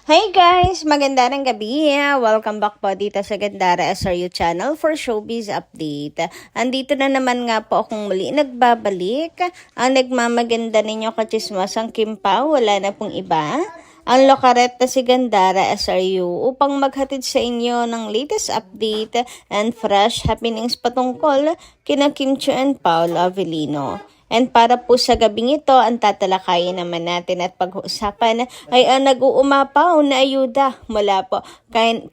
Hi guys! Maganda ng gabi. Welcome back po dito sa Gandara SRU channel for showbiz update. Andito na naman nga po akong muli nagbabalik. Ang nagmamaganda ninyo kachismasang Kim Pao, wala na pong iba. Ang lokaret na si Gandara SRU upang maghatid sa inyo ng latest update and fresh happenings patungkol kina Kim Chiu and Paolo Avellino. And para po sa gabing ito, ang tatalakayin naman natin at pag-uusapan ay ang nag-uumapaw na ayuda mula po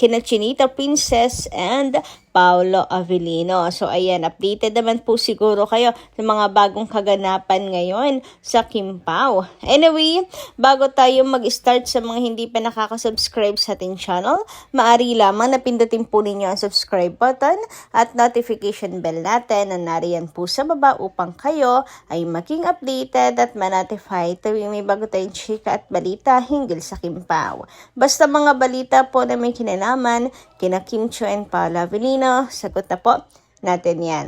kina Chinita Princess and Paolo Avellino. So ayan, updated naman po siguro kayo sa mga bagong kaganapan ngayon sa Kim Pao. Anyway, bago tayo mag-start sa mga hindi pa nakaka-subscribe sa ating channel, maaari lamang na pindutin po ninyo ang subscribe button at notification bell natin na nariyan po sa baba upang kayo ay maging updated at ma-notify tuwing may bago tayong chika at balita hinggil sa Kim Pao. Basta mga balita po na may kinalaman kina Kim Chiu and Paolo Avellino, sagot na po natin yan.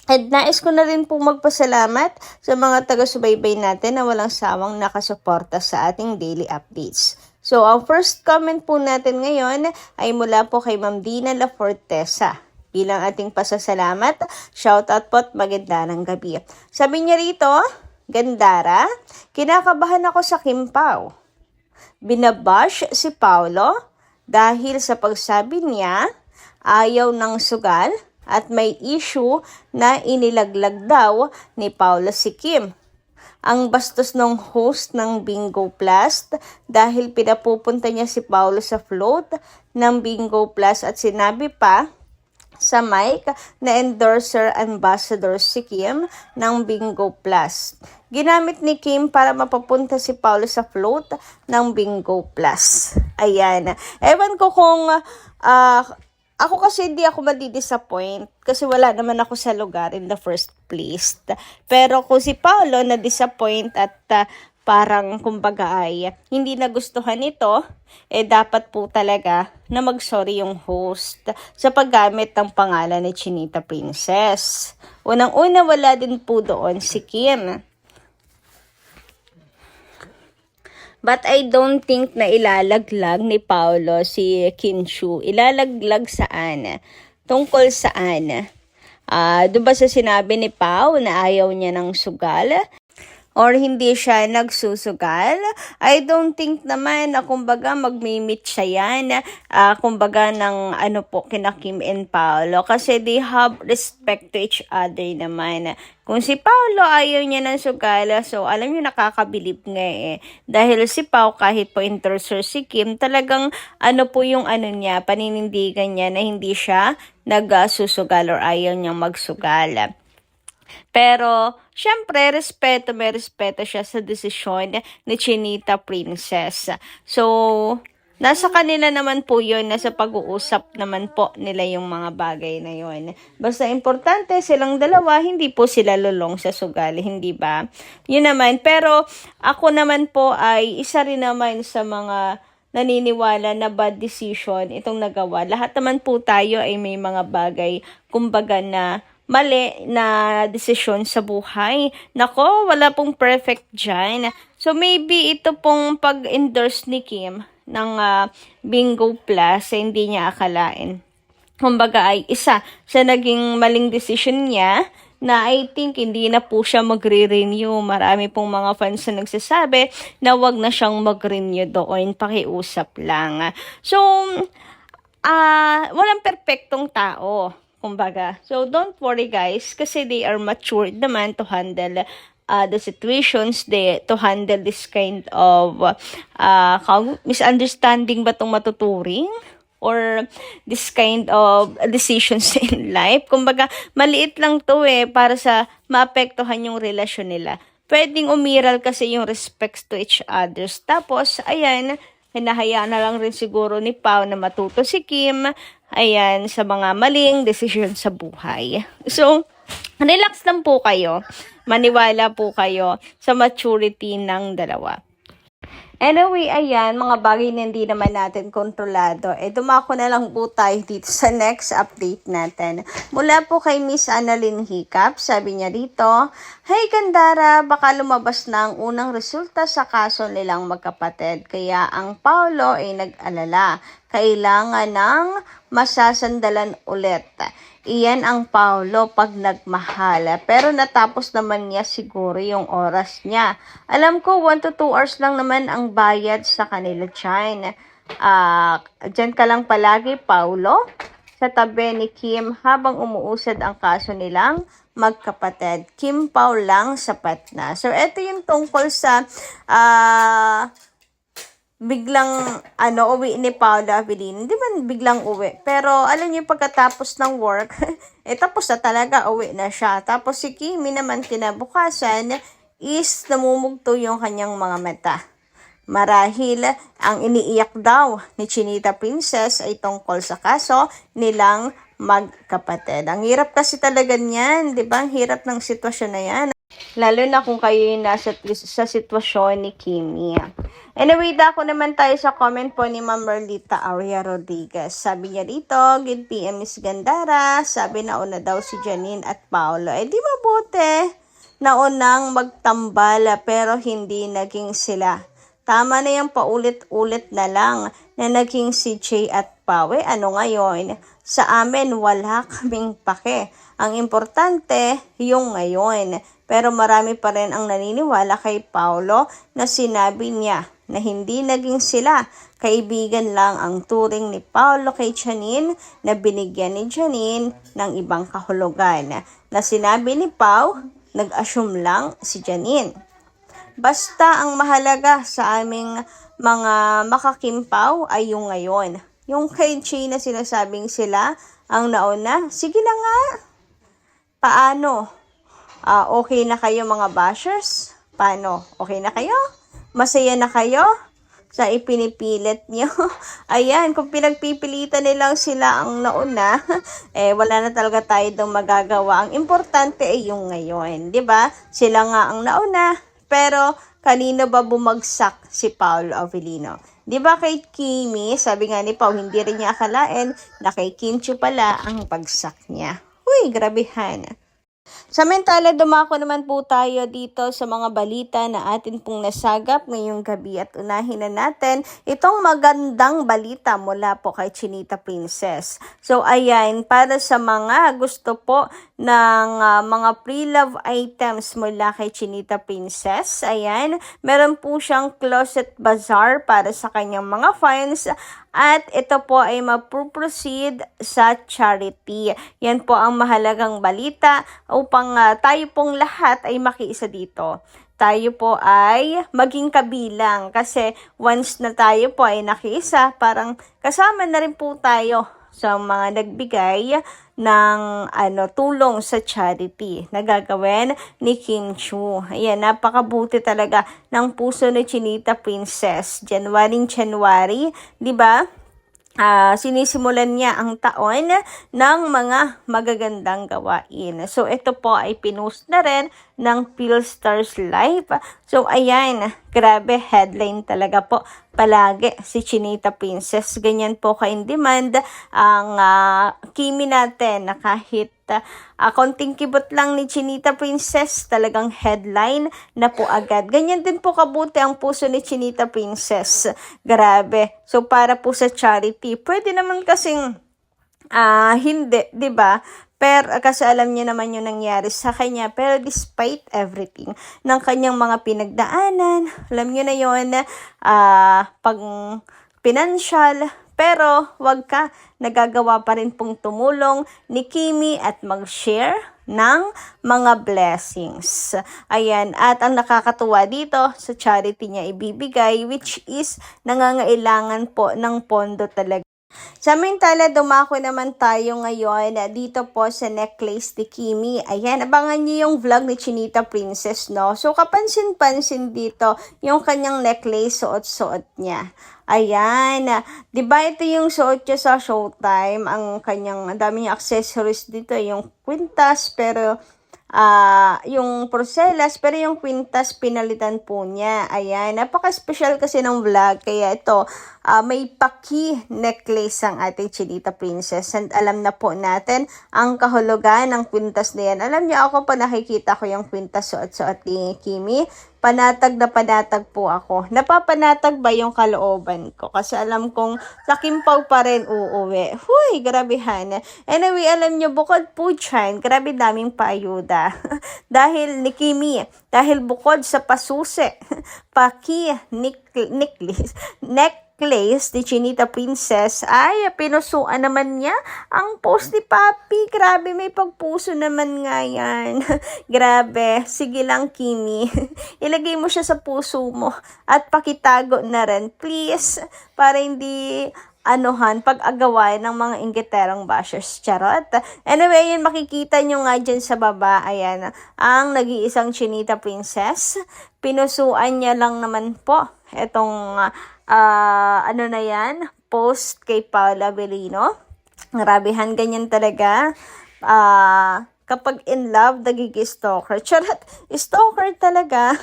At nais ko na rin po magpasalamat sa mga taga-subaybay natin na walang sawang nakasuporta sa ating daily updates. So, ang first comment po natin ngayon ay mula po kay Ma'am Dina La Fortesa. Bilang ating pasasalamat, shoutout po at maganda ng gabi. Sabi niya rito, Gandara, kinakabahan ako sa Kim Pao. Binabash si Paolo dahil sa pagsabi niya, ayaw ng sugal at may issue na inilaglag daw ni Paolo si Kim. Ang bastos ng host ng Bingo Plus dahil pinapupunta niya si Paolo sa float ng Bingo Plus at sinabi pa sa mic na endorser ambassador si Kim ng Bingo Plus. Ginamit ni Kim para mapapunta si Paolo sa float ng Bingo Plus. Ayan. Ewan ko kung ako kasi hindi ako madi-disappoint kasi wala naman ako sa lugar in the first place. Pero kung si Paolo na-disappoint at parang kumbaga ay hindi nagustuhan ito, dapat po talaga na mag-sorry yung host sa paggamit ng pangalan ni Chinita Princess. Unang-una wala din po doon si Kim. But I don't think na ilalaglag ni Paolo si Kim Chiu. Ilalaglag saan? Tungkol saan? Doon ba sa sinabi ni Pao na ayaw niya ng sugal? Or hindi siya nagsusugal? I don't think naman na kumbaga magmi-meet siya yan. Kumbaga ng kina Kim and Paolo. Kasi they have respect to each other naman. Kung si Paolo ayaw niya ng sugal, so alam niyo nakakabilib nga Dahil si Pao kahit po endorser si Kim, talagang po yung niya, paninindigan niya na hindi siya nagsusugal or ayaw niyang magsugal. Pero, syempre, may respeto siya sa desisyon ni Chinita Princess. So, nasa kanila naman po yun, nasa pag-uusap naman po nila yung mga bagay na yun. Basta importante silang dalawa, hindi po sila lulong sa sugal, hindi ba? Yun naman, pero ako naman po ay isa rin naman sa mga naniniwala na bad decision itong nagawa. Lahat naman po tayo ay may mga bagay, kumbaga na mali na desisyon sa buhay. Nako, wala pong perfect dyan. So, maybe ito pong pag-endorse ni Kim ng Bingo Plus, hindi niya akalain. Kumbaga ay isa sa naging maling decision niya na I think hindi na po siya magre-renew. Marami pong mga fans na nagsasabi na wag na siyang mag-renew doon. Pakiusap lang. So, walang perfectong tao. Kumbaga. So, don't worry guys, kasi they are matured naman to handle the situations, to handle this kind of misunderstanding ba itong matuturing? Or this kind of decisions in life. Kumbaga, maliit lang to para sa maapektuhan yung relasyon nila. Pwedeng umiral kasi yung respects to each others. Tapos, ayan, hinahayaan na lang rin siguro ni Pao na matuto si Kim, ayan, sa mga maling desisyon sa buhay. So, relax lang po kayo. Maniwala po kayo sa maturity ng dalawa. Anyway, ayan, mga bagay na hindi naman natin kontrolado. Dumako na lang po tayo dito sa next update natin. Mula po kay Miss Annalyn Hiccup, sabi niya dito, "Hey Gandara, baka lumabas na ang unang resulta sa kaso nilang magkapatid. Kaya ang Paolo ay nag-alala. Kailangan ng masasandalan ulit. Iyan ang Paolo pag nagmahal. Pero natapos naman niya siguro yung oras niya. Alam ko 1 to 2 hours lang naman ang bayad sa kanila dyan. Dyan ka lang palagi, Paolo, sa tabi ni Kim habang umuusad ang kaso nilang magkapatid. Kim Pao lang sapat na." So, ito yung tungkol sa biglang uwi ni Paolo Avellino. Hindi man biglang uwi. Pero alam niyo pagkatapos ng work, tapos na talaga, uwi na siya. Tapos si Kimi naman kinabukasan is namumugto yung kanyang mga mata. Marahil ang iniiyak daw ni Chinita Princess ay tungkol sa kaso nilang magkapatid. Ang hirap kasi talaga niyan, 'di ba? Ang hirap ng sitwasyon na 'yan. Lalo na kung kayo yung nasa sa sitwasyon ni Kimi. Anyway, dako naman tayo sa comment po ni Ma'am Merlita Aurea Rodriguez. Sabi niya dito, "Good PM Miss Gandara." Sabi nauna daw si Janine at Paolo. Di mabuti. Naunang magtambal pero hindi naging sila. Tama na yung paulit-ulit na lang na naging si Jay at Pao. Ano ngayon? Sa amin wala kaming pake. Ang importante yung ngayon. Pero marami pa rin ang naniniwala kay Paolo na sinabi niya na hindi naging sila. Kaibigan lang ang turing ni Paolo kay Janine na binigyan ni Janine ng ibang kahulugan. Na sinabi ni Pao, nag-assume lang si Janine. Basta ang mahalaga sa aming mga makakimpaw ay yung ngayon. Yung kay Jay na sinasabing sila ang nauna, sige na nga. Paano? Okay na kayo mga bashers? Paano? Okay na kayo? Masaya na kayo? Sa ipinipilit nyo? Ayan, kung pinagpipilitan nilang sila ang nauna, wala na talaga tayo daw magagawa. Ang importante ay yung ngayon, di ba? Sila nga ang nauna, pero kanino ba bumagsak si Paolo Avellino? Di ba kay Kimi, sabi nga ni Pao, hindi rin niya akalain na kay Kim Chiu pala ang bagsak niya. Uy, grabehan. Samantala, dumako naman po tayo dito sa mga balita na atin pong nasagap ngayong gabi at unahin na natin itong magandang balita mula po kay Chinita Princess. So, ayan, para sa mga gusto po ng mga pre-love items mula kay Chinita Princess, ayan, meron po siyang closet bazaar para sa kanyang mga fans. At ito po ay mapuproceed sa charity. Yan po ang mahalagang balita upang tayo pong lahat ay makiisa dito. Tayo po ay maging kabilang kasi once na tayo po ay nakiisa, parang kasama na rin po tayo sa mga nagbigay ng tulong sa charity na gagawin ni Kim Chiu. Ayan, napakabuti talaga ng puso ni Chinita Princess. January, di ba? Sinisimulan niya ang taon ng mga magagandang gawain. So, ito po ay pinost na rin ng Philstars Life. So, ayan, grabe, headline talaga po palagi si Chinita Princess. Ganyan po ka-in-demand ang Kimi natin na kahit konting kibot lang ni Chinita Princess, talagang headline na po agad. Ganyan din po kabuti ang puso ni Chinita Princess. Grabe. So, para po sa charity, pwede naman kasing hindi, 'di ba? Pero kasi alam niya naman yung nangyari sa kanya. Pero despite everything ng kanyang mga pinagdaanan, alam niyo na yun, pag financial, pero wag ka, nagagawa pa rin pong tumulong ni Kimi at mag-share ng mga blessings. Ayan, at ang nakakatuwa dito sa charity niya ibibigay, which is nangangailangan po ng pondo talaga. Samantala, dumako naman tayo ngayon dito po sa necklace ni Kimi. Ayan, abangan niyo yung vlog ni Chinita Princess, no? So, kapansin-pansin dito yung kanyang necklace, suot-suot niya. Ayan, di ba ito yung suot niya sa Showtime? Ang dami niya accessories dito, yung kwintas, pero yung porcelas, pero yung kwintas pinalitan po niya. Ayan, napaka-special kasi ng vlog. Kaya ito, may paki necklace ang ating Chinita Princess. And alam na po natin ang kahulugan ng kwintas na yan. Alam niyo ako, pa nakikita ko yung kwintas suot-suot ni Kimi, panatag na panatag po ako. Napapanatag ba yung kalooban ko? Kasi alam kong sa Kimpaw pa rin uuwi. Huy, grabehan. Anyway, alam nyo, bukod po dyan, grabe daming paayuda. Dahil ni Kimi, dahil bukod sa pasusi, paki, necklace ni Chinita Princess, ay pinusuan naman niya ang post ni Papi. Grabe, may pagpuso naman nga yan. Grabe, sige lang Kimi. Ilagay mo siya sa puso mo at pakitago na rin, please, para hindi pag-agawan ng mga inggiterong bashers. Charot. Anyway, yun makikita nyo nga dyan sa baba. Ayan, ang nag-iisang Chinita Princess. Pinusuan niya lang naman po itong na yan, post kay Paula Avellino. Grabehan, ganyan talaga. Kapag in love, nagiging stalker. Charot, stalker talaga.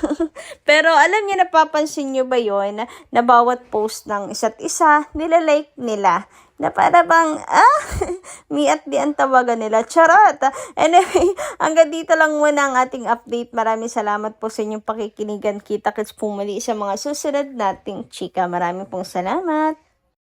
Pero alam niyo, napapansin niyo ba yon na bawat post ng isa't isa, nilalike nila. Na para bang, me at the ang tawagan nila. Charot! Anyway, hanggang dito lang muna ang ating update. Maraming salamat po sa inyong pakikinigan. Kita-kits po muli sa mga susunod nating chika. Maraming pong salamat.